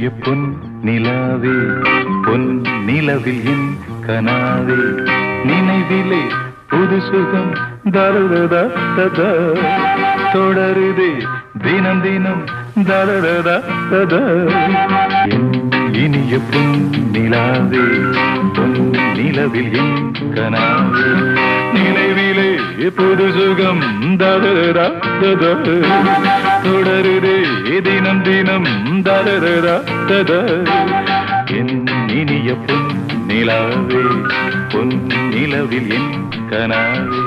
இனிய பொன் நிலாவே பொன் நிலவில் என் கனாவே நினைவிலே புது சுகம் தருதா ததா தொடருதே தினம் தினம் தருதா ததா இனிய பொன் நிலாவே பொன் நிலவில் என் கனாவே நினைவிலே புது சுகம் தருதா ததா தொடருதே தினம் தினம் தருதா ததா என் இனிய பொன் நிலாவே பொன் நிலவில் என் கனாவே